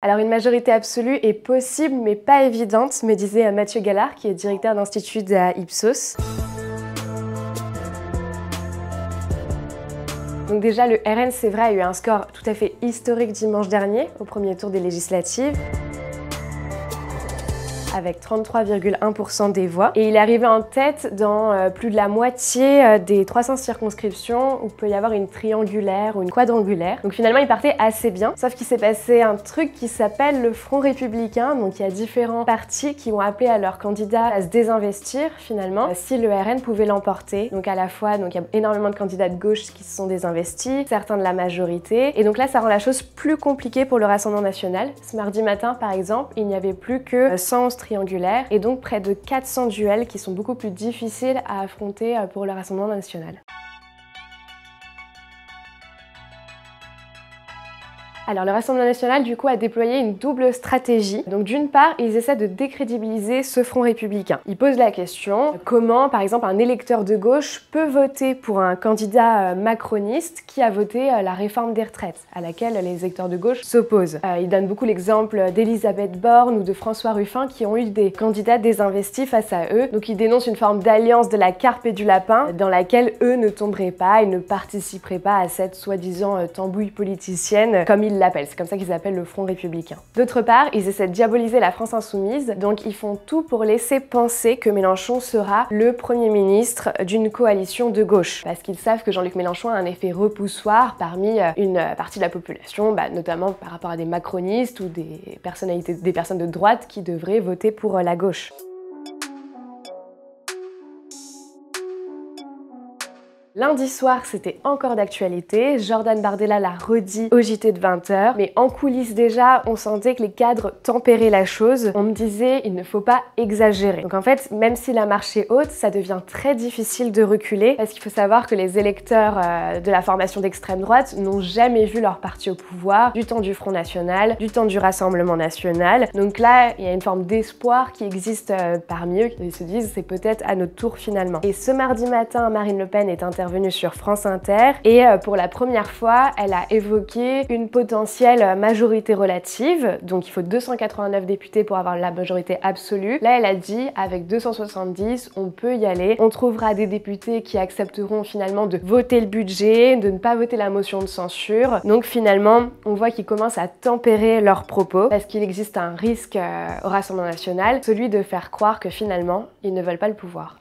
Alors une majorité absolue est possible mais pas évidente, me disait Mathieu Gallard, qui est directeur d'institut à Ipsos. Donc déjà, le RN, c'est vrai, a eu un score tout à fait historique dimanche dernier, au premier tour des législatives, avec 33,1% des voix. Et il est arrivé en tête dans plus de la moitié des 300 circonscriptions où il peut y avoir une triangulaire ou une quadrangulaire. Donc finalement, il partait assez bien. Sauf qu'il s'est passé un truc qui s'appelle le Front républicain. Donc il y a différents partis qui ont appelé à leurs candidats à se désinvestir finalement si le RN pouvait l'emporter. Donc à la fois, il y a énormément de candidats de gauche qui se sont désinvestis, certains de la majorité. Et donc là, ça rend la chose plus compliquée pour le Rassemblement national. Ce mardi matin, par exemple, il n'y avait plus que 111 triangulaires et donc près de 400 duels qui sont beaucoup plus difficiles à affronter pour le Rassemblement national. Alors le Rassemblement national du coup a déployé une double stratégie. Donc d'une part, ils essaient de décrédibiliser ce front républicain. Ils posent la question comment par exemple un électeur de gauche peut voter pour un candidat macroniste qui a voté la réforme des retraites, à laquelle les électeurs de gauche s'opposent. Ils donnent beaucoup l'exemple d'Elisabeth Borne ou de François Ruffin qui ont eu des candidats désinvestis face à eux. Donc ils dénoncent une forme d'alliance de la carpe et du lapin dans laquelle eux ne tomberaient pas et ne participeraient pas à cette soi-disant tambouille politicienne comme ils l'appellent. C'est comme ça qu'ils appellent le Front républicain. D'autre part, ils essaient de diaboliser la France insoumise, donc ils font tout pour laisser penser que Mélenchon sera le Premier ministre d'une coalition de gauche. Parce qu'ils savent que Jean-Luc Mélenchon a un effet repoussoir parmi une partie de la population, notamment par rapport à des macronistes ou des personnes de droite qui devraient voter pour la gauche. Lundi soir, c'était encore d'actualité. Jordan Bardella l'a redit au JT de 20h. Mais en coulisses déjà, on sentait que les cadres tempéraient la chose. On me disait, il ne faut pas exagérer. Donc en fait, même si la marche est haute, ça devient très difficile de reculer. Parce qu'il faut savoir que les électeurs de la formation d'extrême droite n'ont jamais vu leur parti au pouvoir, du temps du Front National, du temps du Rassemblement National. Donc là, il y a une forme d'espoir qui existe parmi eux. Ils se disent, c'est peut-être à notre tour finalement. Et ce mardi matin, Marine Le Pen est intervenue sur France Inter et pour la première fois, elle a évoqué une potentielle majorité relative. Donc il faut 289 députés pour avoir la majorité absolue. Là, elle a dit avec 270, on peut y aller. On trouvera des députés qui accepteront finalement de voter le budget, de ne pas voter la motion de censure. Donc finalement, on voit qu'ils commencent à tempérer leurs propos parce qu'il existe un risque au Rassemblement national, celui de faire croire que finalement, ils ne veulent pas le pouvoir.